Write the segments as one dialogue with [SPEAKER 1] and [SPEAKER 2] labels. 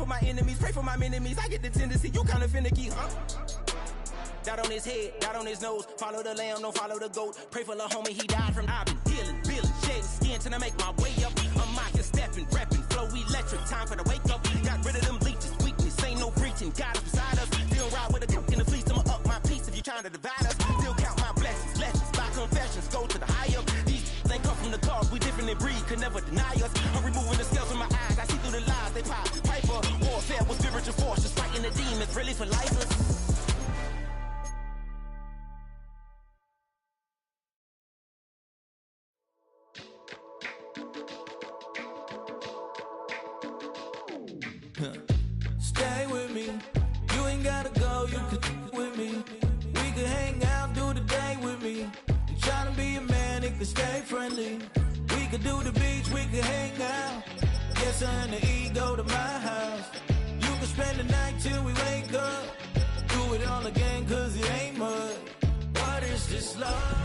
[SPEAKER 1] for my enemies, pray for my enemies. I get the tendency, you kinda finicky, huh? Dot on his head, dot on his nose. Follow the lamb, don't follow the goat. Pray for the homie, he died from. I've been healing, shedding skin till I make my way up. I'm mocking, stepping, repping, flow electric. Time for the wake up. Got rid of them leeches, weakness, ain't no preaching. God is beside us. Still ride with a cook in the fleece. I'ma up my piece if you trying to divide us. Still count my blessings, lessons, by confessions, go to the higher. These ain't come from the cars, we different in breed, could never deny us. I'm removing the scales from my eyes, I see through the lies they pop. Piper, warfare with spiritual force, just fighting the demons, really for lifers.
[SPEAKER 2] Stay with me, you ain't gotta go, you could with me. We could hang out, do the day with me. You tryna be a man, it could stay friendly. We could do the beach, we could hang out. Yes, I and the E go to my house. You could spend the night till we wake up. Do it all again, cause it ain't mud. What is this love?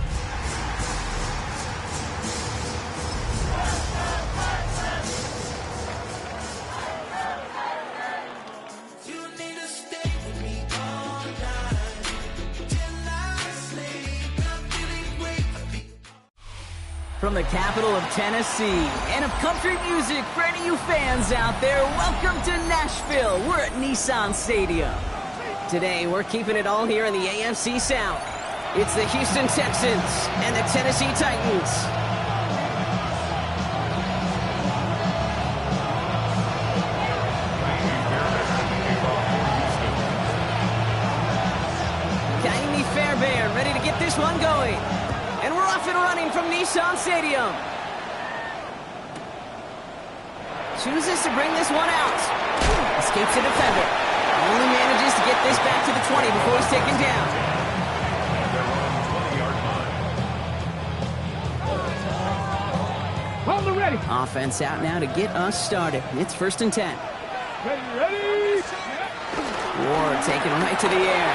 [SPEAKER 3] From the capital of Tennessee and of country music, for any of you fans out there, welcome to Nashville. We're at Nissan Stadium. Today, we're keeping it all here in the AFC South. It's the Houston Texans and the Tennessee Titans. Kaimi Fairbairn ready to get this one going. And we're off and running from Nissan Stadium. Chooses to bring this one out. Escapes the defender. Only manages to get this back to the 20 before he's taken down.
[SPEAKER 4] On the ready.
[SPEAKER 3] Offense out now to get us started. It's 1st and 10.
[SPEAKER 4] Ready.
[SPEAKER 3] Ward taken right to the air.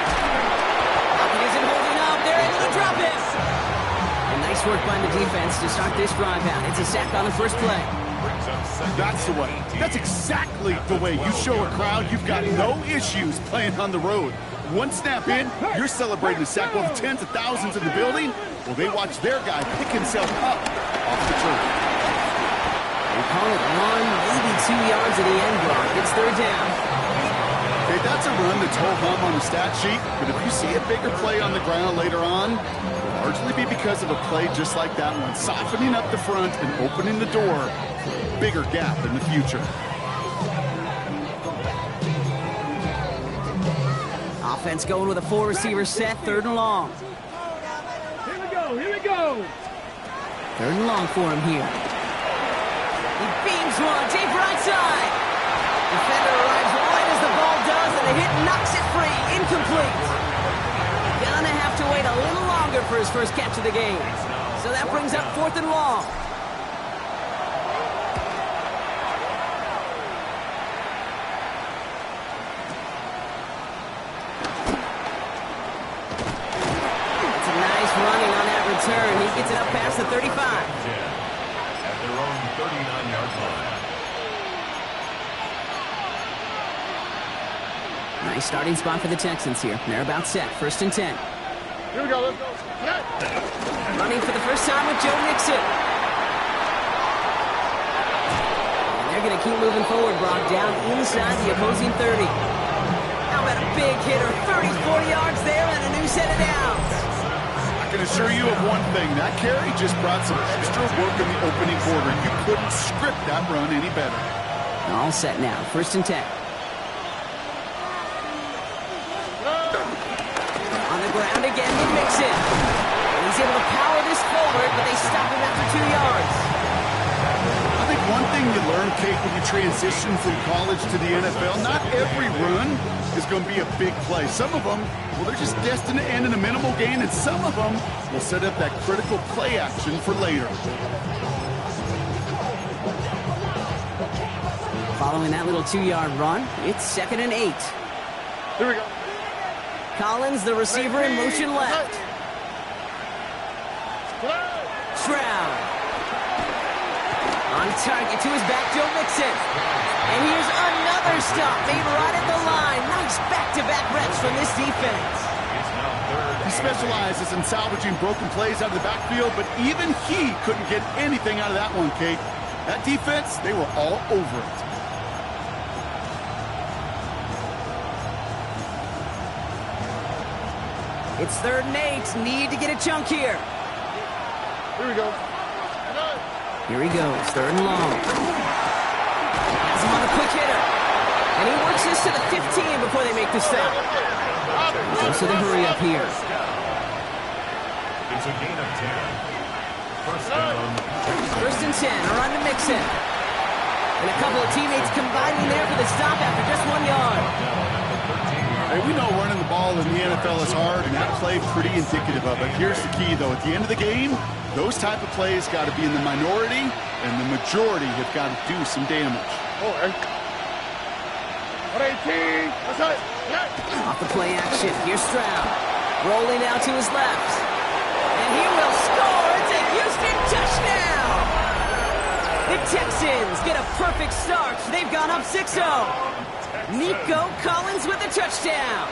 [SPEAKER 3] He isn't holding up. They're able to drop it. Nice work by the defense to start this drive out. It's a sack on the first play.
[SPEAKER 5] That's the way. That's exactly the way you show a crowd you've got no issues playing on the road. One snap in, you're celebrating a sack while the tens of thousands in the building, well, they watch their guy pick himself up off the turf.
[SPEAKER 3] They call it 1, maybe 2 yards at the end block. It's 3rd down.
[SPEAKER 5] Okay, that's a run that's ho-hum on the stat sheet, but if you see a bigger play on the ground later on, largely be because of a play just like that one, softening up the front and opening the door for a bigger gap in the future.
[SPEAKER 3] Offense going with a 4-receiver set, 3rd and long.
[SPEAKER 4] Here we go.
[SPEAKER 3] 3rd and long for him here. He beams one, deep right side. Defender arrives right as the ball does, and the hit knocks it free, incomplete. Gonna have to wait a little longer for his first catch of the game. So that brings up 4th and long. It's a nice running on that return. He gets it up past the 35.
[SPEAKER 6] At their own 39-yard line.
[SPEAKER 3] Nice starting spot for the Texans here. They're about set. 1st and 10.
[SPEAKER 4] Here we go. Let's go.
[SPEAKER 3] Running for the first time with Joe Mixon. And they're going to keep moving forward. Brought down inside the opposing 30. How about a big hitter? 34 yards there and a new set of downs.
[SPEAKER 5] I can assure you of one thing. That carry just brought some extra work in the opening quarter. You couldn't script that run any better.
[SPEAKER 3] All set now. 1st and 10. On the ground again with Mixon. He's able to power this forward, but they stop him after 2 yards.
[SPEAKER 5] I think one thing you learn, Kate, when you transition from college to the NFL, not every run is going to be a big play. Some of them, well, they're just destined to end in a minimal gain, and some of them will set up that critical play action for later.
[SPEAKER 3] Following that little 2-yard run, it's 2nd and 8.
[SPEAKER 4] Here we go.
[SPEAKER 3] Collins, the receiver, in motion left. Stroud. On target to his back, Joe Mixon. And here's another stop made right at the line. Nice back-to-back reps from this defense.
[SPEAKER 5] He specializes in salvaging broken plays out of the backfield, but even he couldn't get anything out of that one, Kate. That defense, they were all over it.
[SPEAKER 3] It's 3rd and 8. Need to get a chunk here.
[SPEAKER 4] Here we go.
[SPEAKER 3] Here he goes, 3rd and long. Has him on a quick hitter. And he works this to the 15 before they make the stop. Goes to the hurry up here.
[SPEAKER 6] It's a gain of 10. First down.
[SPEAKER 3] 1st and 10, a run to Mixon. And a couple of teammates combining there for the stop after just 1 yard.
[SPEAKER 5] Hey, we know running the ball in the NFL is hard, and that play pretty indicative of it. Here's the key, though. At the end of the game, those type of plays got to be in the minority, and the majority have got to do some damage.
[SPEAKER 4] Oh, 118. That's it.
[SPEAKER 3] Off the play action, here's Stroud. Rolling out to his left. And he will score. It's a Houston touchdown. The Texans get a perfect start. They've gone up 6-0. Nico Collins with a touchdown.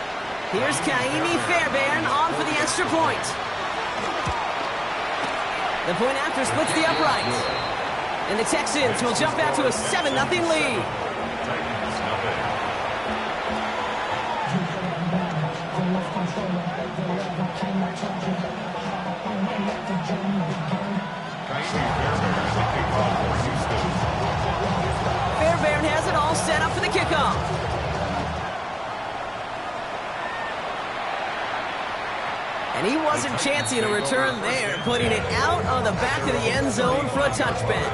[SPEAKER 3] Here's Kaimi Fairbairn on for the extra point. The point after splits the upright. And the Texans will jump out to a 7-0 lead. Fairbairn has it all set up for the kickoff. And he wasn't chancing a return there, putting it out on the back of the end zone for a touchback.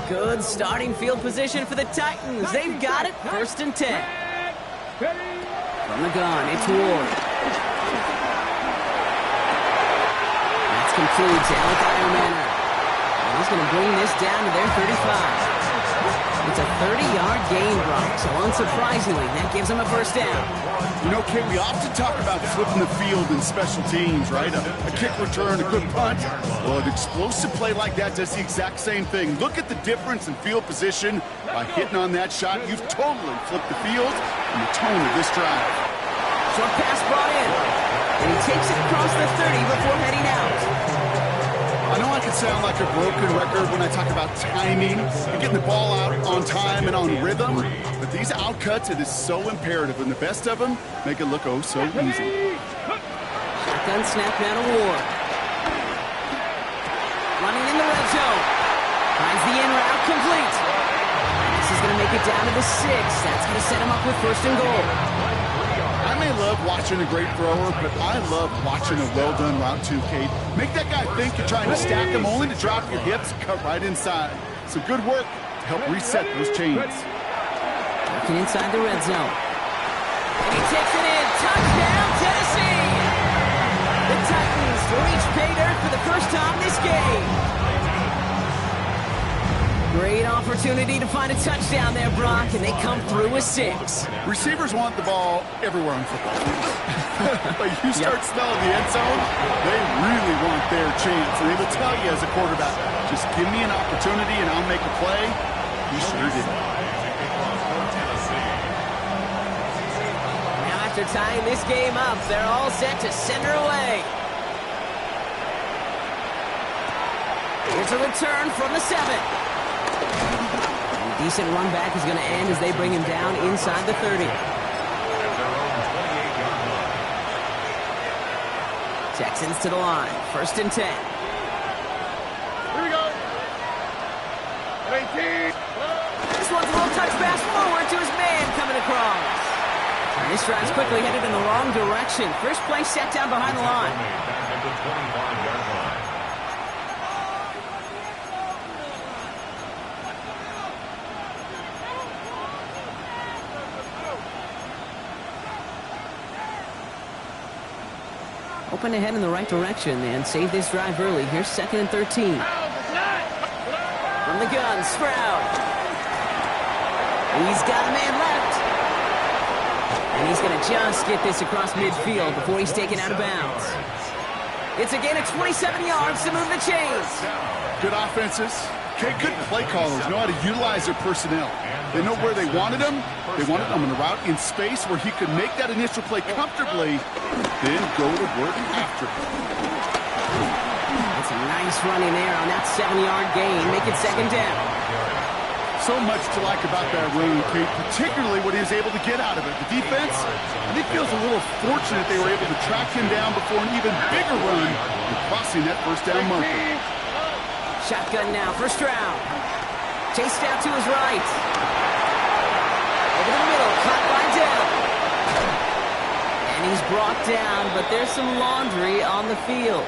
[SPEAKER 3] Good starting field position for the Titans. They've got it, 1st and 10. From the gun, it's Ward. That's complete to Alec Ironmanner. He's going to bring this down to their 35. It's a 30-yard gain, Brock, so unsurprisingly, that gives him a 1st down.
[SPEAKER 5] You know, Kate, we often talk about flipping the field in special teams, right? A kick return, a good punt. Well, an explosive play like that does the exact same thing. Look at the difference in field position. By hitting on that shot, you've totally flipped the field and the tone of this drive.
[SPEAKER 3] Short pass brought in, and he takes it across the 30 before heading out.
[SPEAKER 5] I know I can sound like a broken record when I talk about timing and getting the ball out on time and on rhythm, but these outcuts, it is so imperative, and the best of them make it look oh so easy.
[SPEAKER 3] Shotgun snap down to Ward. Running in the red zone. Finds the in route complete. This is going to make it down to the 6. That's going to set him up with 1st and goal.
[SPEAKER 5] I may love watching a great thrower, but I love watching a well-done route too, Kate. Make that guy think you're trying to stack him only to drop your hips, cut right inside. So good work to help reset those chains.
[SPEAKER 3] Working inside the red zone. And he takes it in. Touchdown, Tennessee! The Titans reach pay dirt for the first time this game. Great opportunity to find a touchdown there, Brock, and they come through with 6.
[SPEAKER 5] Receivers want the ball everywhere on football fields. But you start smelling the end zone, they really want their chance. And they will tell you as a quarterback, just give me an opportunity and I'll make a play. He sure did.
[SPEAKER 3] Now after tying this game up, they're all set to send her away. Here's a return from the 7. A decent run back is going to end as they bring him down inside the 30. Texans to the line. 1st and 10.
[SPEAKER 4] Here we go. 18.
[SPEAKER 3] This one's a little touch pass forward to his man coming across. And this drive's quickly headed in the wrong direction. First play set down behind the line.
[SPEAKER 6] At the 25-yard line.
[SPEAKER 3] Hoping to head in the right direction and save this drive early. Here's 2nd and 13. From the gun, Stroud. He's got a man left. And he's going to just get this across midfield before he's taken out of bounds. It's a gain of 27 yards to move the chains.
[SPEAKER 5] Good offenses. Okay, good play callers know how to utilize their personnel. They know where they wanted him. They wanted him in a route in space where he could make that initial play comfortably, then go to work after.
[SPEAKER 3] That's a nice run in there on that 7-yard gain. Make it second down.
[SPEAKER 5] So much to like about that run, Kate, particularly what he was able to get out of it. The defense, I think, feels a little fortunate they were able to track him down before an even bigger run and crossing that first down marker.
[SPEAKER 3] Shotgun now, first round. Chased out to his right. Over the middle, caught by Dell. And he's brought down, but there's some laundry on the field.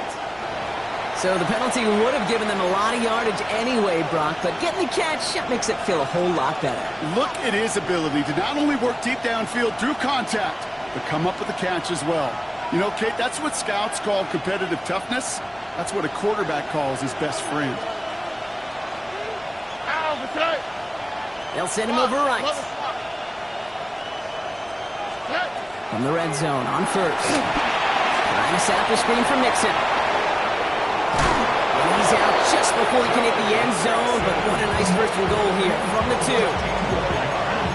[SPEAKER 3] So the penalty would have given them a lot of yardage anyway, Brock, but getting the catch, that makes it feel a whole lot better.
[SPEAKER 5] Look at his ability to not only work deep downfield through contact, but come up with the catch as well. You know, Kate, that's what scouts call competitive toughness. That's what a quarterback calls his best friend.
[SPEAKER 3] They'll send him over right. From the red zone on first. Trying to set up the screen for Mixon. And he's out just before he can hit the end zone, but what a nice first and goal here from the 2.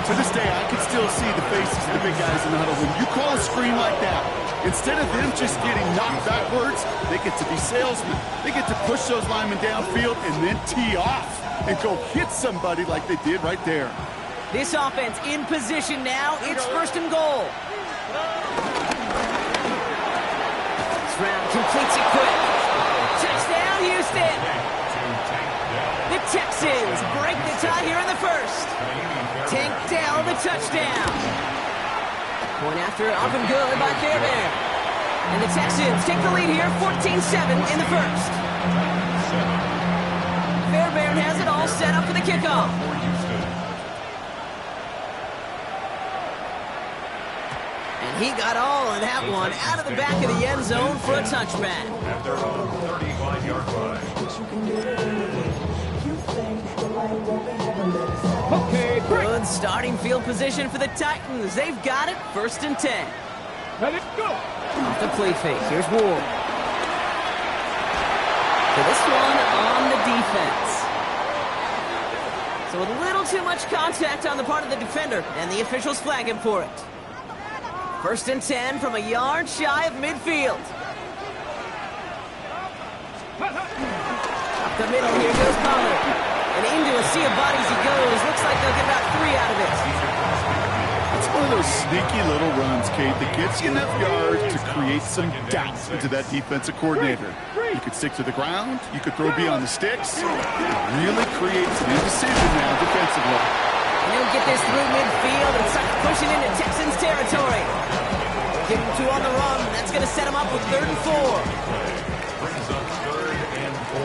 [SPEAKER 5] To this day, I can still see the faces of the big guys in the huddle. When you call a screen like that, instead of them just getting knocked backwards, they get to be salesmen. They get to push those linemen downfield and then tee off and go hit somebody like they did right there.
[SPEAKER 3] This offense in position now. It's first and goal. This round completes it quick. Touchdown, Houston. The Texans break the tie here in the first. Tank Dell, the touchdown. Point after up and good by Fairbairn. And the Texans take the lead here, 14-7 in the first. Fairbairn has it all set up for the kickoff. And he got all of that one out of the back of the end zone for a touchback.
[SPEAKER 6] At their own 35-yard line.
[SPEAKER 3] Good starting field position for the Titans. They've got it, first and 10.
[SPEAKER 4] Let it go.
[SPEAKER 3] Off the play fake, here's Ward. For this one on the defense. So with a little too much contact on the part of the defender, and the officials flag him for it. First and 10 from a yard shy of midfield. Up the middle, here goes Pollard. And into a sea of bodies he goes. Looks like they'll get about 3 out of it.
[SPEAKER 5] It's one of those sneaky little runs, Kate, that gets you enough yards to create some doubt into that defensive coordinator. You could stick to the ground. You could throw beyond the sticks. It really creates an indecision now defensively.
[SPEAKER 3] And he'll get this through midfield and start pushing into Texans territory. Get him 2 on the run. That's going to set him up with 3rd and 4.
[SPEAKER 6] Brings up 3rd and 4.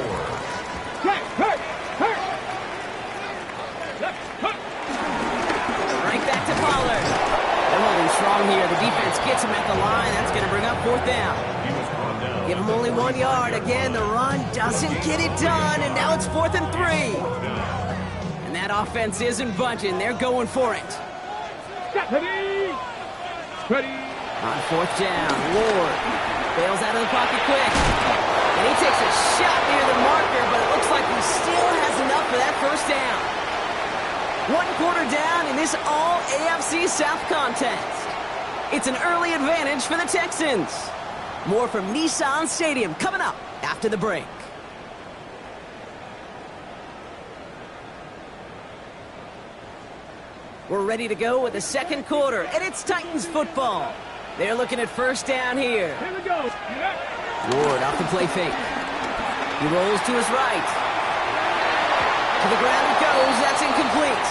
[SPEAKER 3] Right back to Pollard. They're holding strong here. The defense gets him at the line. That's going to bring up 4th down. Give him only 1 yard. Again, the run doesn't get it done, and now it's 4th and 3. And that offense isn't budging. They're going for it.
[SPEAKER 4] Ready.
[SPEAKER 3] On 4th down, Ward bails out of the pocket quick. And he takes a shot near the marker, but it looks like he still has enough for that first down. 1 quarter down in this all-AFC South contest. It's an early advantage for the Texans. More from Nissan Stadium coming up after the break. We're ready to go with the second quarter, and it's Titans football. They're looking at first down here.
[SPEAKER 4] Here we go.
[SPEAKER 3] Ward off the play fake. He rolls to his right. To the ground it goes. That's incomplete.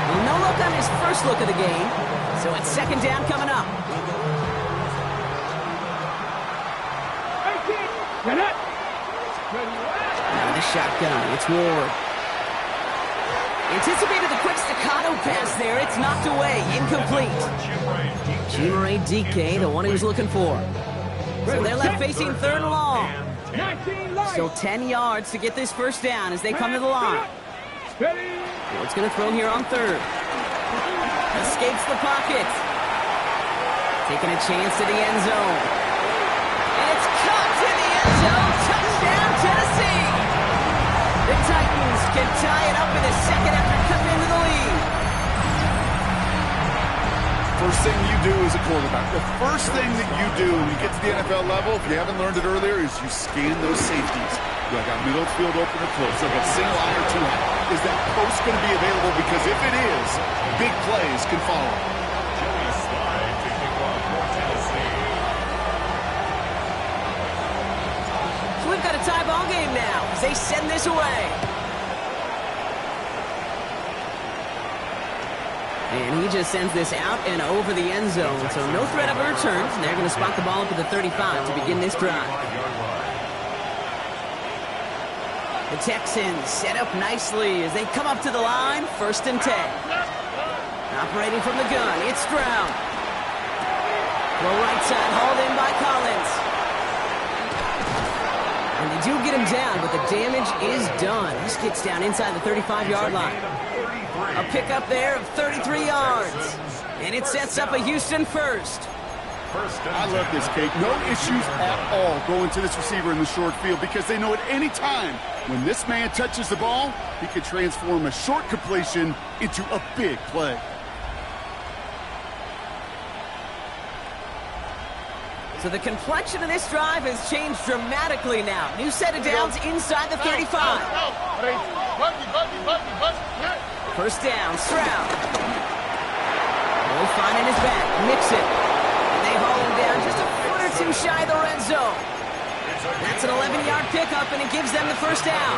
[SPEAKER 3] Well, no look on his first look of the game. So it's second down coming up. Now the shotgun. It's Ward. Anticipated the quick staccato pass there. It's knocked away. Incomplete. Chimere DK, the one he was looking for. So they're left facing 3rd and long. Still 10 yards to get this first down as they come to the line. Ward's going to throw here on 3rd. Escapes the pocket. Taking a chance to the end zone. And it's caught in the end zone. Touchdown, Tennessee. The Titans can tie it up in a second after cutting into the lead.
[SPEAKER 5] First thing you do as a quarterback, the first thing that you do when you get to the NFL level, if you haven't learned it earlier, is you scan those safeties. Do I got middle field open or close? Do I got single eye or two high? Is that post going to be available? Because if it is, big plays can follow.
[SPEAKER 3] So we've got a tie ball game now as they send this away. And he just sends this out and over the end zone. So no threat of a return. And they're going to spot the ball up at the 35 to begin this drive. The Texans set up nicely as they come up to the line. 1st and 10. Operating from the gun, it's Stroud. Throw right side, hauled in by Collins. And they do get him down, but the damage is done. This gets down inside the 35-yard line. A pickup there of 33 yards. And it sets up a Houston first.
[SPEAKER 5] I love this, Kate. No issues at all going to this receiver in the short field because they know at any time when this man touches the ball, he can transform a short completion into a big play.
[SPEAKER 3] So the complexion of this drive has changed dramatically now. New set of downs inside the 35. First down, Stroud. Will finding his back, Mixon. And they haul him down just a foot or two shy of the red zone. That's an 11-yard pickup, and it gives them the first down.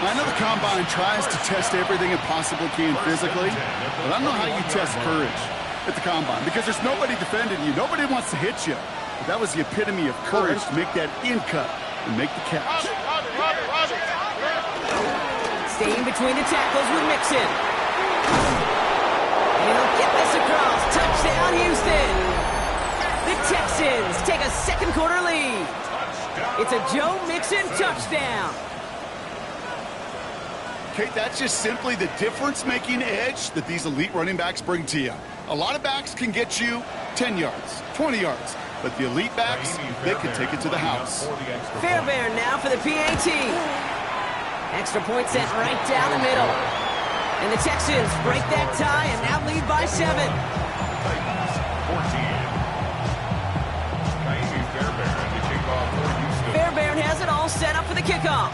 [SPEAKER 5] I know the Combine tries to test everything it possibly can physically, but I don't know how you test courage at the Combine because there's nobody defending you. Nobody wants to hit you. But that was the epitome of courage to make that in cut and make the catch.
[SPEAKER 3] Staying between the tackles with Mixon. And he'll get this across. Touchdown, Houston. The Texans take a second quarter lead. It's a Joe Mixon touchdown.
[SPEAKER 5] Kate, that's just simply the difference-making edge that these elite running backs bring to you. A lot of backs can get you 10 yards, 20 yards, but the elite backs, they can take it to the house.
[SPEAKER 3] Fairbairn now for the PAT. Extra point set right down the middle. And the Texans break that tie and now lead by 7. Fairbairn has it all set up for the kickoff.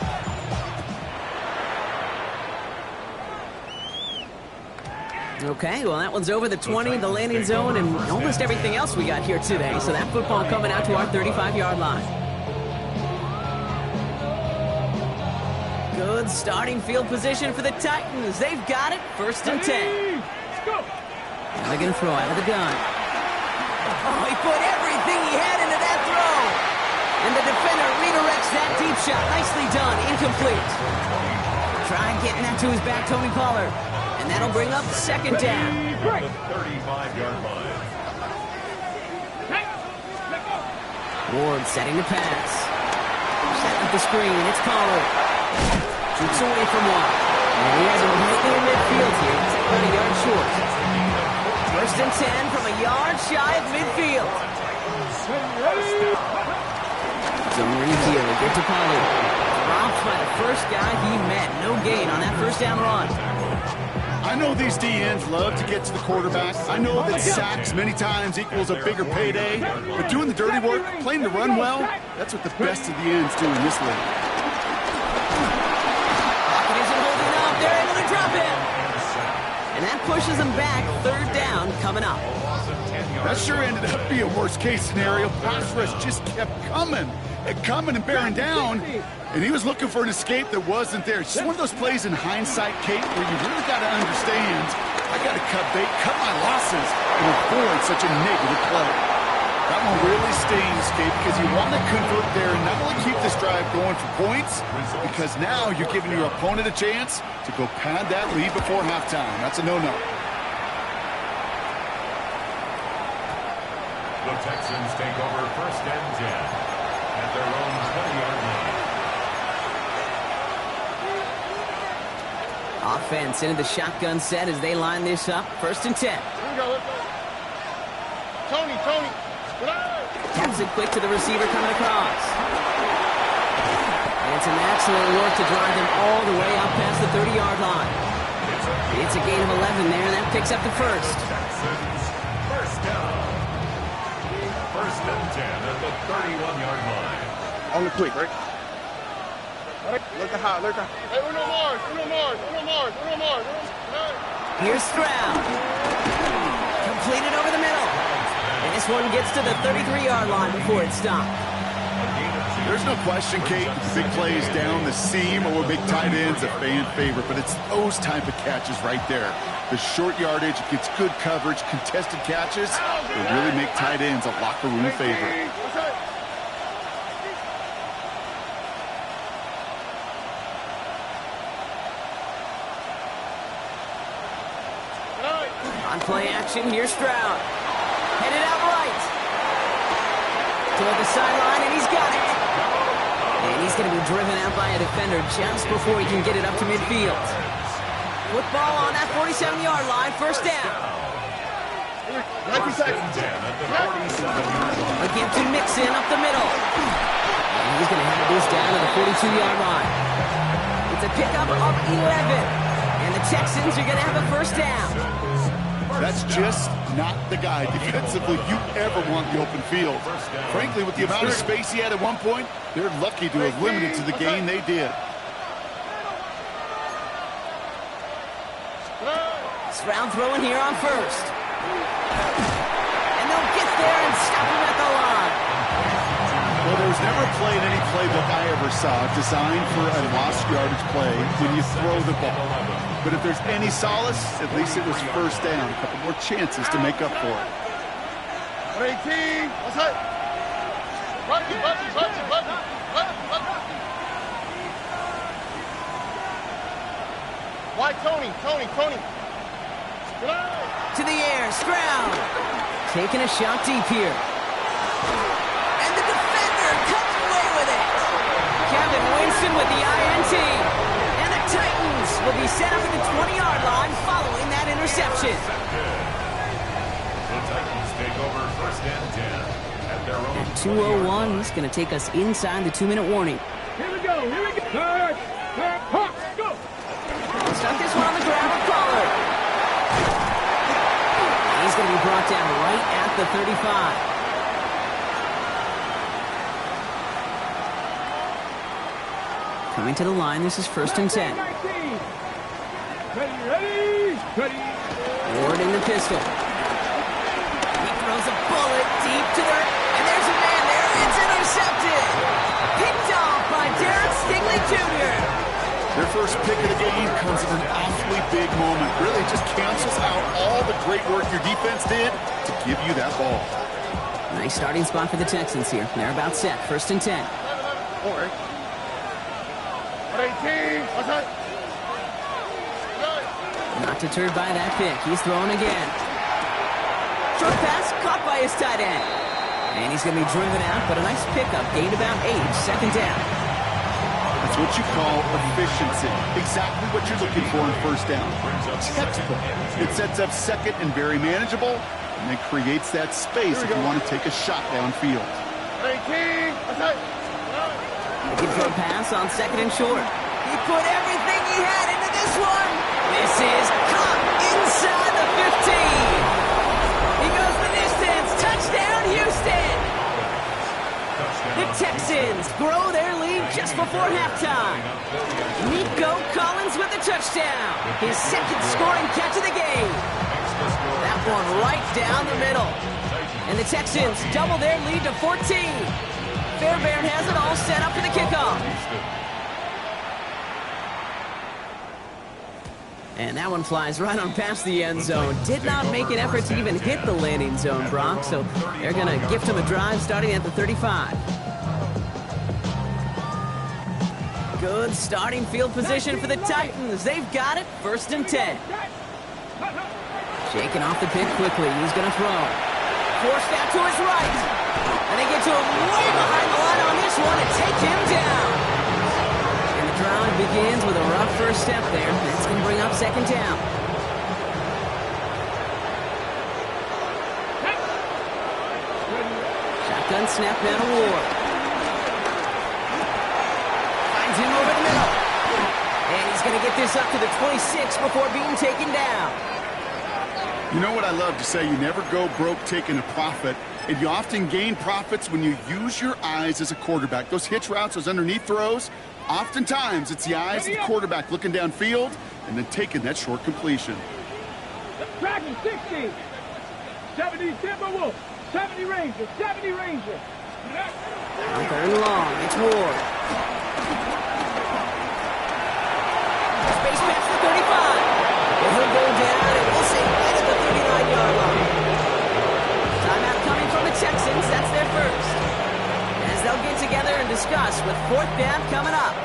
[SPEAKER 3] Okay, well, that one's over the 20, the landing zone, and almost everything else we got here today. So that football coming out to our 35-yard line. Good starting field position for the Titans. They've got it. 1st and 10. Now they're going to throw out of the gun. Oh, he put everything he had into that throw. And the defender redirects that deep shot. Nicely done. Incomplete. Try getting that to his back, Tony Pollard. And that'll bring up 2nd down.
[SPEAKER 6] The 35-yard line.
[SPEAKER 3] Ward setting the pass. Setting up the screen. It's Pollard. Shoots away from one. And he has him right in midfield here. He's about a yard short. 1st and 10 from a yard shy of midfield. Zone reveal. Get to Pollard. Dropped by the first guy he met. No gain on that 1st down run.
[SPEAKER 5] I know these DNs love to get to the quarterback. I know that sacks many times equals a bigger payday. But doing the dirty work, playing the run well, that's what the best of the ends do in this league.
[SPEAKER 3] Pocket isn't holding up. They're able to drop it. And that pushes them back. 3rd down coming up.
[SPEAKER 5] That sure ended up being a worst-case scenario. Pass rush just kept coming and bearing down. And he was looking for an escape that wasn't there. It's just one of those plays in hindsight, Kate, where you really got to understand, I got to cut bait, cut my losses, and avoid such a negative play. That one really stings, Kate, because you want to convert there and not only keep this drive going for points, because now you're giving your opponent a chance to go pad that lead before halftime. That's a no-no.
[SPEAKER 6] The Texans take over 1st and 10 at their own 20-yard line.
[SPEAKER 3] Offense into the shotgun set as they line this up. 1st and 10.
[SPEAKER 7] Here we go. Tony.
[SPEAKER 3] Taps it quick to the receiver coming across. And it's an excellent work to drive them all the way out past the 30-yard line. It's a gain of 11 there, and that picks up the first.
[SPEAKER 6] First down. First and 10 at the 31-yard line.
[SPEAKER 7] On the quick, right? Look at how, look at. Hey, uno more.
[SPEAKER 3] Here's Stroud. Completed over the middle. And this one gets to the 33-yard line before it stopped.
[SPEAKER 5] There's no question, Kate, big plays down the seam or big tight ends, a fan favorite, but it's those type of catches right there. The short yardage, gets good coverage, contested catches, they really make tight ends a locker room favorite.
[SPEAKER 3] On play action, here's Stroud. Headed out right. Toward the sideline, and he's got it. And he's going to be driven out by a defender just before he can get it up to midfield. Football on that 47-yard line, first down. Again to Mixon up the middle. And he's going to have this down to the 42-yard line. It's a pickup of 11. And the Texans are going to have a first down.
[SPEAKER 5] That's just not the guy defensively you ever want the open field. Frankly, with the amount of space he had at one point, they're lucky to have limited to the gain they did.
[SPEAKER 3] Stroud throwing here on first. And they'll get there and stop him at the line.
[SPEAKER 5] Well, there was never a play in any playbook I ever saw designed for a lost yardage play when you throw the ball. But if there's any solace, at least it was first down. A couple more chances to make up for it.
[SPEAKER 7] 18. What's that? Why Tony?
[SPEAKER 3] To the air, Stroud. Taking a shot deep here. And the defender comes away with it. Kevin Winston with the INT. And the Titans will be set up at the 20-yard line following that interception.
[SPEAKER 6] The Titans take over first and 10 at their own.
[SPEAKER 3] At 2:01, he's going to take us inside the 2-minute warning.
[SPEAKER 4] Here we go. Go.
[SPEAKER 3] Stuck this one on the ground with Pollard. He's going to be brought down right at the 35. Coming to the line, this is first and 10.
[SPEAKER 4] Ready.
[SPEAKER 3] Ward in the pistol. He throws a bullet deep to the... And there's a man there. It's intercepted. Picked off by Derek Stingley Jr.
[SPEAKER 5] Their first pick of the game comes at an awfully big moment. Really just cancels out all the great work your defense did to give you that ball.
[SPEAKER 3] Nice starting spot for the Texans here. They're about set. First and 10.
[SPEAKER 7] 18. What's that?
[SPEAKER 3] Not deterred by that pick. He's throwing again. Short pass caught by his tight end. And he's going to be driven out, but a nice pickup. Gained about 8. Second down.
[SPEAKER 5] That's what you call efficiency. Exactly what you're looking for in first down. Textbook. It sets up second and very manageable, and then creates that space if you want to take a shot downfield.
[SPEAKER 7] 18. What's that?
[SPEAKER 3] A good throw pass on second and short. He put everything he had into this one. This is caught inside the 15. He goes the distance. Touchdown, Houston. The Texans grow their lead just before halftime. Nico Collins with the touchdown. His second scoring catch of the game. That one right down the middle. And the Texans double their lead to 14. Fairbairn has it all set up for the kickoff. And that one flies right on past the end zone. Did not make an effort to even hit the landing zone, Brock. So they're going to gift him a drive starting at the 35. Good starting field position for the Titans. They've got it. First and 10. Shaking off the pick quickly. He's going to throw. Forced out to his right. And they get to him way behind the line on this one and take him down. And the drive begins with a rough first step there. That's going to bring up second down. send snap down to Ward. Finds him over the middle. And he's going to get this up to the 26 before being taken down.
[SPEAKER 5] You know what I love to say? You never go broke taking a profit, and you often gain profits when you use your eyes as a quarterback. Those hitch routes, those underneath throws, oftentimes it's the eyes of the quarterback looking downfield and then taking that short completion.
[SPEAKER 4] Tracking 60. 70 Timberwolves. 70 Rangers. 70 Rangers.
[SPEAKER 3] On third and long, it's Ward. Space pass to 35. And he'll go down, and we'll say right at the 39-yard line. Timeout coming from the Texans. That's their first. As they'll get together and discuss with fourth down coming up.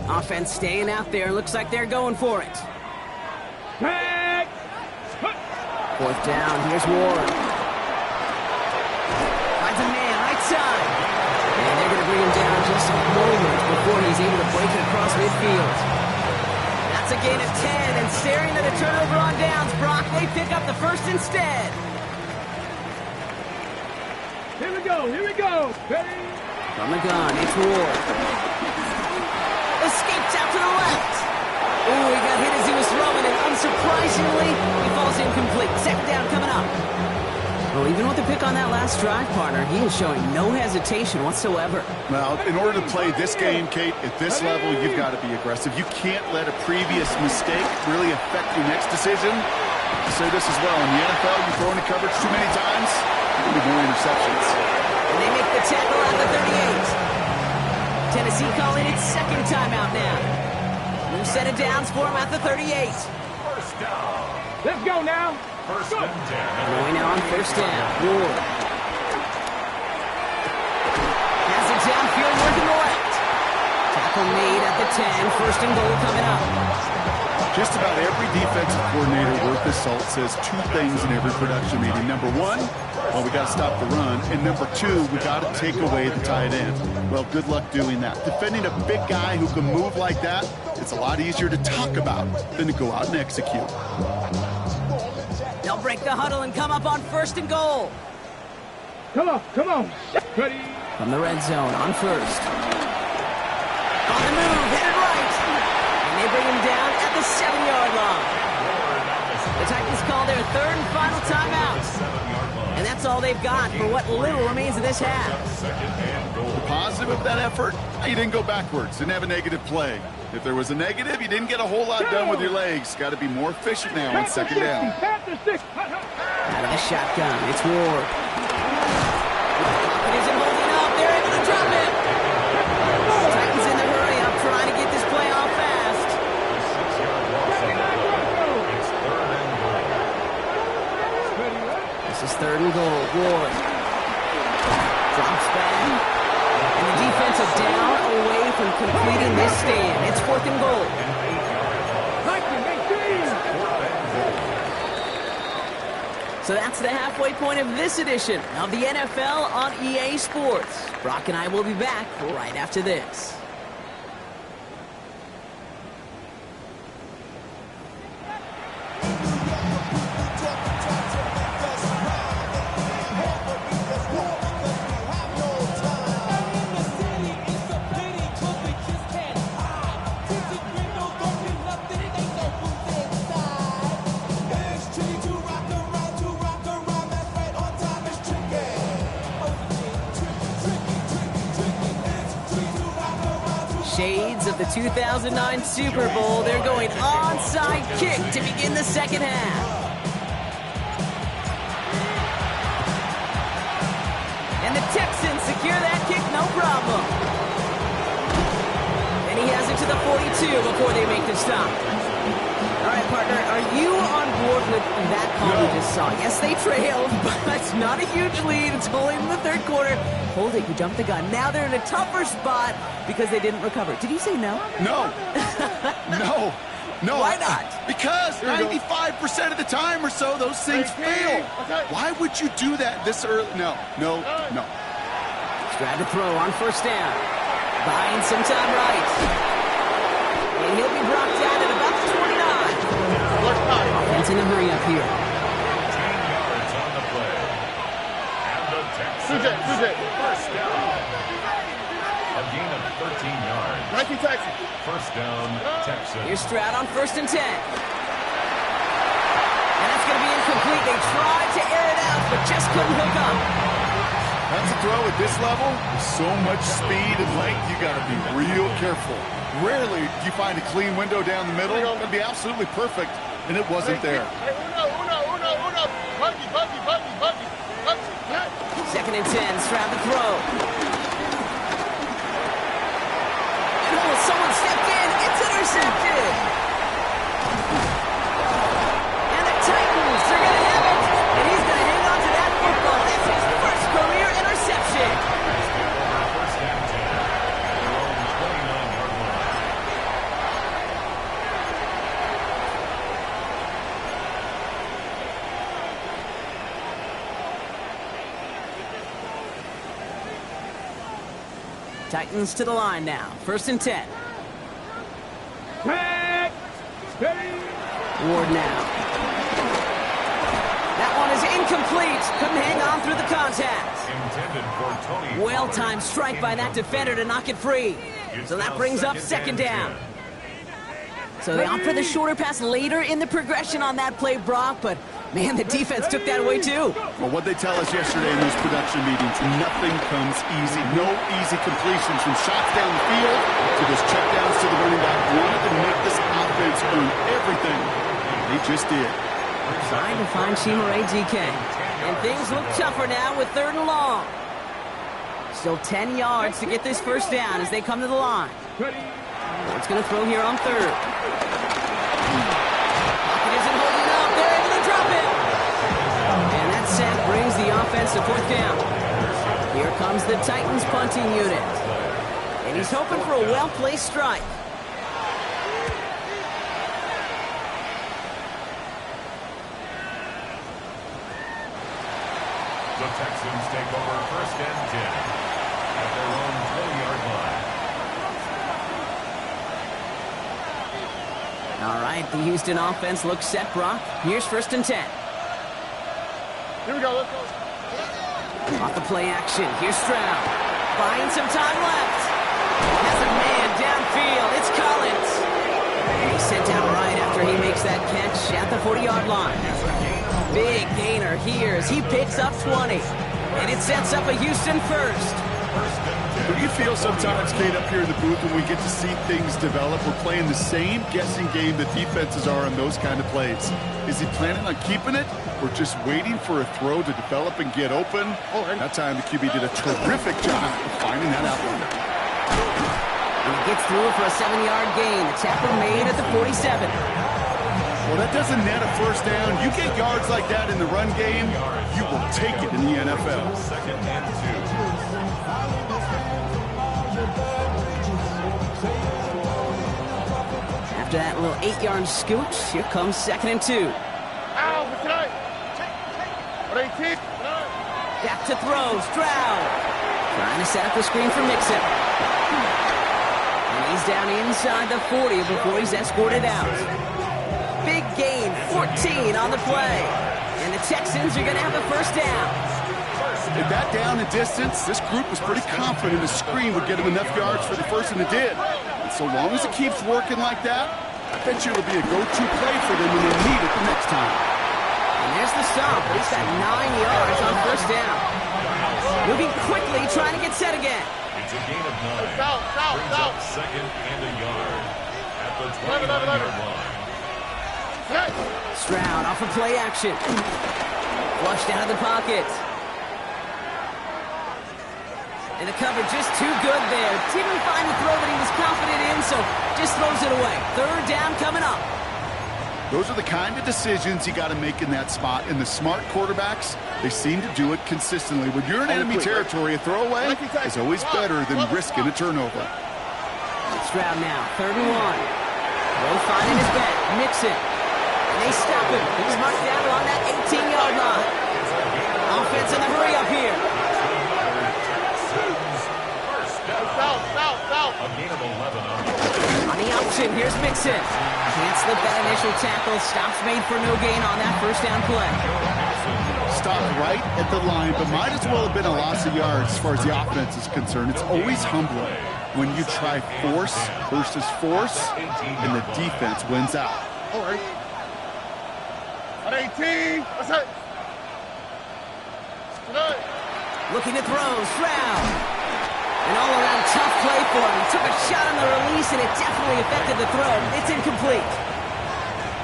[SPEAKER 3] Offense staying out there. Looks like they're going for it.
[SPEAKER 4] Tag.
[SPEAKER 3] Fourth down. Here's Ward. Finds a man right side. And they're going to bring him down just a moment before he's able to break it across midfield. That's a gain of 10. And staring at a turnover on downs, Brock, they pick up the first instead.
[SPEAKER 4] Here we go. Here we go. Ready?
[SPEAKER 3] From the gun, it's Ward. Escapes out to the left. Oh, he got hit as he was throwing, and unsurprisingly, he falls incomplete. Second down coming up. Well, even with the pick on that last drive, partner, he is showing no hesitation whatsoever.
[SPEAKER 5] Well, in order to play this game, Kate, at this level, you've got to be aggressive. You can't let a previous mistake really affect your next decision. I say this as well. In the NFL, you throw into coverage too many times, there'll be more interceptions.
[SPEAKER 3] And they make the tackle at the 38. Tennessee calling its second timeout now. New set of downs for him at the 38.
[SPEAKER 6] First down.
[SPEAKER 4] Let's go now.
[SPEAKER 6] First and 10.
[SPEAKER 3] Going now on first down. Ward. Has it downfield working the left. Tackle made at the 10. First and goal coming up.
[SPEAKER 5] Just about every defensive coordinator worth his salt says two things in every production meeting. Number one, well, we got to stop the run. And number two, we got to take away the tight end. Well, good luck doing that. Defending a big guy who can move like that, it's a lot easier to talk about than to go out and execute.
[SPEAKER 3] They'll break the huddle and come up on first and goal.
[SPEAKER 4] Come on. Come on. Ready?
[SPEAKER 3] From the red zone on first. On the move, headed right. And they bring him down at the 7-yard line. The Titans call their third and final timeout. And that's all they've got for what little remains of this half.
[SPEAKER 5] The positive of that effort, you didn't go backwards, didn't have a negative play. If there was a negative, you didn't get a whole lot done with your legs. Got to be more efficient now on second down.
[SPEAKER 3] Out of the shotgun, it's Ward. It isn't holding up. They're able to drop it. Titans in the hurry up, trying to get this play off fast. This is third and goal. Ward drops back. And the defensive down away from completing this stand. It's fourth and goal. So that's the halfway point of this edition of the NFL on EA Sports. Brock and I will be back right after this. Shades of the 2009 Super Bowl. They're going onside kick to begin the second half. And the Texans secure that kick, no problem. And he has it to the 42 before they make the stop. All right, partner, are you on board with with that call we just saw. Yes, they trailed, but it's not a huge lead. It's only in the third quarter. Hold it, you jumped the gun. Now they're in a tougher spot because they didn't recover. Did you say no?
[SPEAKER 5] No. No.
[SPEAKER 3] Why not?
[SPEAKER 5] Because 95% of the time or so, those things fail. Why would you do that this early? No.
[SPEAKER 3] Tried to throw on first down. Buying some time right. And he'll be brought down at about the 29. Offense in a hurry up here.
[SPEAKER 6] 10 yards on the play. And the Texans first down. A gain of 13 yards. First down, Texans.
[SPEAKER 3] Here's Stroud on first and 10. And that's going to be incomplete. They tried to air it out, but just couldn't hook up.
[SPEAKER 5] That's a throw at this level. With so much speed and length, you got to be real careful. Rarely do you find a clean window down the middle. It'd be absolutely perfect, and it wasn't there.
[SPEAKER 3] Second and 10, Stroud to throw. Oh, someone stepped in. It's intercepted. And the Titans are going to have it. And he's going to hang on to that football. That's his first career interception.
[SPEAKER 6] First and 10. Their own 29-yard line.
[SPEAKER 3] Titans to the line now. First and 10.
[SPEAKER 4] Tag. Steady.
[SPEAKER 3] Ward now. That one is incomplete. Couldn't hang on through the contact.
[SPEAKER 6] Intended for Tony.
[SPEAKER 3] Well-timed strike by that defender to knock it free. So that brings up second down. So they opt for the shorter pass later in the progression on that play, Brock, but man, the defense took that away too.
[SPEAKER 5] Well, what they tell us yesterday in those production meetings, nothing comes easy. No easy completions from shots down the field to those checkdowns to the running back. Wanted to make this offense earn everything. They just did.
[SPEAKER 3] Trying to find Chimere DK. And things look tougher now with third and long. Still 10 yards to get this first down as they come to the line. Ward's going to throw here on third. Pocket isn't holding up. They're able to drop it. And that sack brings the offense to fourth down. Here comes the Titans punting unit. And he's hoping for a well-placed strike.
[SPEAKER 6] The Texans take over first and 10 at their own 20-yard line.
[SPEAKER 3] All right, the Houston offense looks set, Brock. Here's first and 10.
[SPEAKER 7] Here we go, let's go.
[SPEAKER 3] Off the play action. Here's Stroud. Buying some time left. Has a man downfield. It's Collins. And he's sent out right after he makes that catch at the 40-yard line. Big gainer here as he picks up 20. And it sets up a Houston first.
[SPEAKER 5] What do you feel sometimes, Kate, up here in the booth when we get to see things develop? We're playing the same guessing game that defenses are on those kind of plays. Is he planning on keeping it or just waiting for a throw to develop and get open? That time the QB did a terrific job of finding that outlet.
[SPEAKER 3] And he gets through for a 7-yard gain. The tackle made at the 47.
[SPEAKER 5] Well, that doesn't net a first down. You get yards like that in the run game, you will take it in the NFL.
[SPEAKER 6] Second and 2.
[SPEAKER 3] After that little 8-yard scoot, here comes second and 2. Back to throw, Stroud. Trying to set up the screen for Mixon. And he's down inside the 40 before he's escorted out. Big gain, 14 on the play. And the Texans are going to have a first down.
[SPEAKER 5] With that down and distance, this group was pretty confident the screen would get him enough yards for the first, and it did. And so long as it keeps working like that, I bet you it'll be a go-to play for them when they need it the next time.
[SPEAKER 3] And there's the stop. He's got 9 yards on first down. Moving quickly, trying to get set again.
[SPEAKER 6] It's a gain of 9. Brings up second and a yard at the 29-yard line.
[SPEAKER 3] Stroud off of play action. Flushed out of the pocket. And the cover just too good there. Didn't find the throw that he was confident in, so just throws it away. Third down coming up.
[SPEAKER 5] Those are the kind of decisions you got to make in that spot. And the smart quarterbacks, they seem to do it consistently. When you're in enemy territory, a throwaway is always better than risking a turnover.
[SPEAKER 3] Stroud now, 3rd and 1. Will finding his bet, Mixon. And they stop him. He's marked down along that 18-yard line. Offense in the hurry up here. On the option, here's Mixon. Can't slip that initial tackle. Stops made for no gain on that first down play.
[SPEAKER 5] Stopped right at the line, but might as well have been a loss of yards as far as the offense is concerned. It's always humbling when you try force versus force, and the defense wins out.
[SPEAKER 7] All right. At 18. What's that?
[SPEAKER 3] Looking to throw, Stroud. An all-around tough play for him. He took a shot on the release, and it definitely affected the throw. It's incomplete.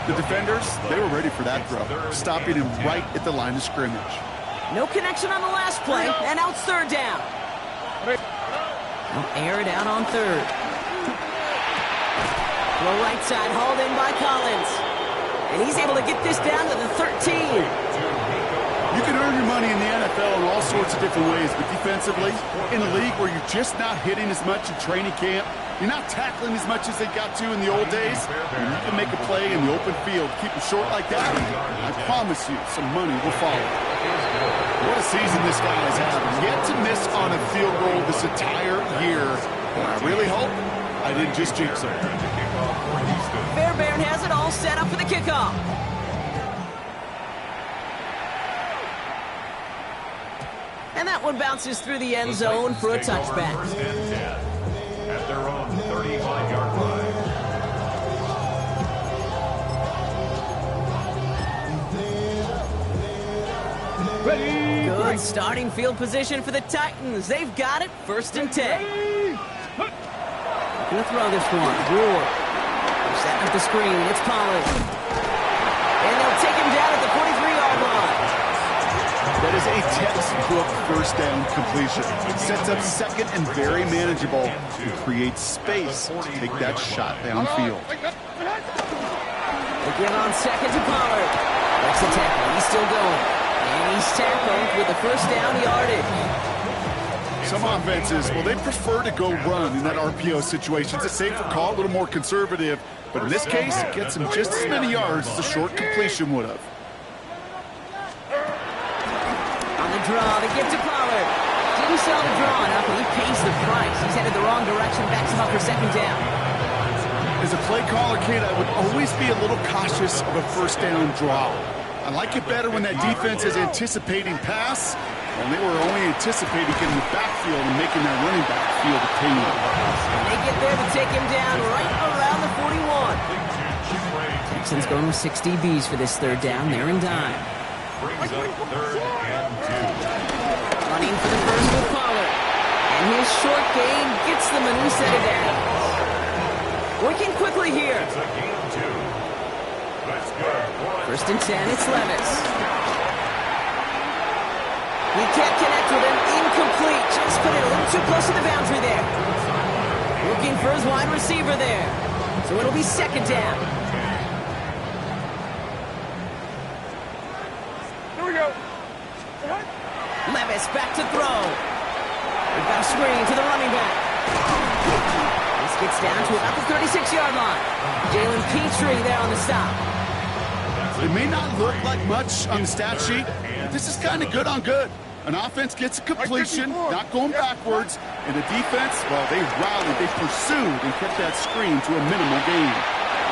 [SPEAKER 5] The defenders, they were ready for that throw, stopping him right at the line of scrimmage.
[SPEAKER 3] No connection on the last play, and now it's 3rd down. They'll air it out on 3rd. Throw right side, hauled in by Collins. And he's able to get this down to the 13.
[SPEAKER 5] You can earn your money in the NFL in all sorts of different ways, but defensively, in a league where you're just not hitting as much in training camp, you're not tackling as much as they got to in the old days, and you can make a play in the open field, keep it short like that, I promise you some money will follow. What a season this guy has had. Yet to miss on a field goal this entire year, and I really hope I didn't just jinx him.
[SPEAKER 3] Fairbairn has it all set up for the kickoff. And that one bounces through the end zone for a touchback.
[SPEAKER 6] At their own 35-yard line.
[SPEAKER 4] Ready.
[SPEAKER 3] Good starting field position for the Titans. They've got it, 1st and 10. Gonna throw this one. Ward. Setting up the screen. It's Pollard. And they'll take him down at the 43-yard line.
[SPEAKER 5] That is a textbook first down completion. It sets up 2nd and very manageable and creates space to take that shot downfield.
[SPEAKER 3] Again on 2nd to Pollard. That's the tackle. He's still going. And he's tackled with the first down yardage.
[SPEAKER 5] Some offenses, well, they prefer to go run in that RPO situation. It's a safer call, a little more conservative. But in this case, it gets him just as many yards as a short completion would have.
[SPEAKER 3] Draw, the give to Pollard. Didn't sell the draw enough, and he pays the price. He's headed the wrong direction, backs him up for 2nd down.
[SPEAKER 5] As a play caller, Kate, I would always be a little cautious of a first down draw. I like it better when that defense is anticipating pass, and they were only anticipating getting the backfield and making that running back feel the pain.
[SPEAKER 3] And they get there to take him down right around the 41. Texans going with 6 DBs for this 3rd down. They're in dime.
[SPEAKER 6] Brings up 3rd and 2.
[SPEAKER 3] Running for the first with Pollard. And his short gain gets them a new set of downs. Working quickly here.
[SPEAKER 6] It's a gain of 2. That's good.
[SPEAKER 3] 1st and 10, it's Levis. He can't connect with him. Incomplete. Just put it a little too close to the boundary there. Looking for his wide receiver there. So it'll be 2nd down. Levis back to throw. We've got a screen to the running back. This gets down to about the 36-yard line. Jalen Petrie there on the stop.
[SPEAKER 5] It may not look like much on the stat sheet, but this is kind of good on good. An offense gets a completion, not going backwards, and the defense, well, they rallied, they pursued, and kept that screen to a minimal gain.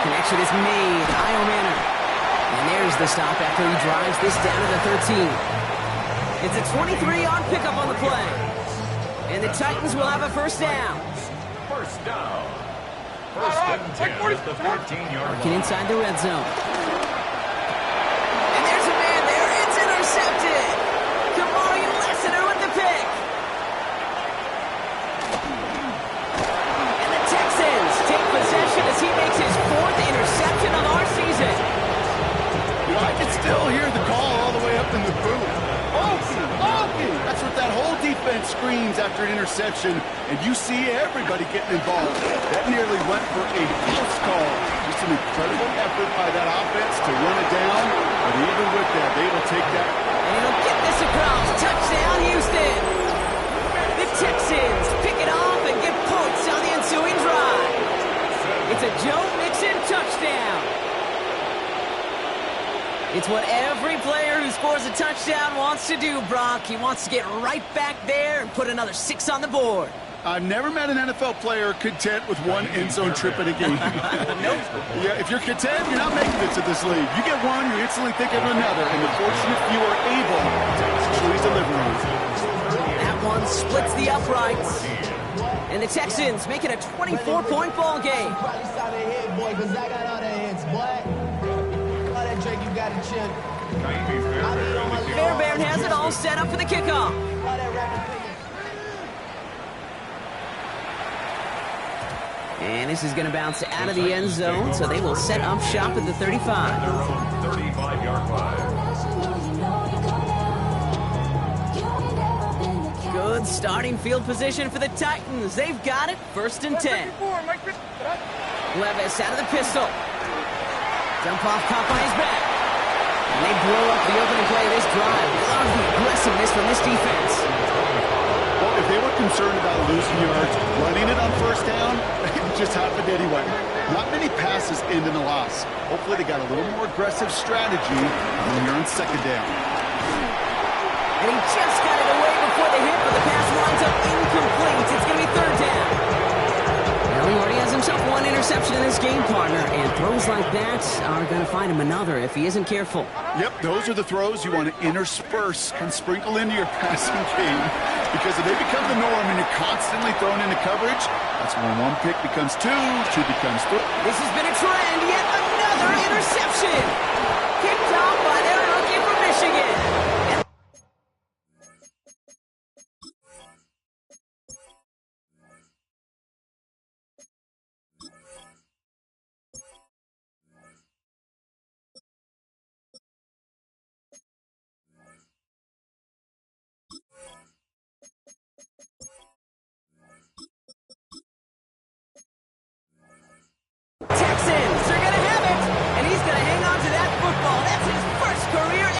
[SPEAKER 3] Connection is made. Io Manor. And there's the stop after he drives this down to the 13. It's a 23-yard pickup on the play. And the Titans will have a first down.
[SPEAKER 6] First down. 1st and 10 at the 14-yard line.
[SPEAKER 3] Working inside the red zone. And there's a man there. It's intercepted. Kamari Lessiter with the pick. And the Texans take possession as he makes his 4th interception of our season.
[SPEAKER 5] You know, I can still hear the call all the way up in the booth. That's what that whole defense screams after after an interception, and you see everybody getting involved. That nearly went for a house call. Just an incredible effort by that offense to run it down, but even with that, they will take that.
[SPEAKER 3] And he'll get this across. Touchdown, Houston. The Texans pick it off and get points on the ensuing drive. It's a Joe Mixon touchdown. It's what every player who scores a touchdown wants to do, Brock. He wants to get right back there and put another 6 on the board.
[SPEAKER 5] I've never met an NFL player content with one end zone trip in a game.
[SPEAKER 3] Nope.
[SPEAKER 5] Yeah, if you're content, you're not making it to this league. You get one, you instantly think of another, and the fortunate few are able to actually deliver on it.
[SPEAKER 3] That one splits the uprights. And the Texans make it a 24-point ball game. Fairbairn has it all set up for the kickoff. And this is going to bounce out of the end zone, so they will set up shop at the 35.
[SPEAKER 6] 35-yard line.
[SPEAKER 3] Good starting field position for the Titans. They've got it, 1st and 10. Levis out of the pistol. Dump off, caught by his back. And they blow up the opening play of this drive. Love the aggressiveness from this defense.
[SPEAKER 5] Well, if they were concerned about losing yards, running it on 1st down, it just happened anyway. Not many passes end in a loss. Hopefully they got a little more aggressive strategy when you're on 2nd down.
[SPEAKER 3] And he just got it away before the hit, but the pass winds up incomplete. It's going to be 3rd down. Well, he already has himself one interception in this game, partner, and throws like that are going to find him another if he isn't careful.
[SPEAKER 5] Yep, those are the throws you want to intersperse and sprinkle into your passing game, because if they become the norm and you're constantly thrown into coverage, that's when 1 pick becomes 2, 2 becomes 3.
[SPEAKER 3] This has been a trend.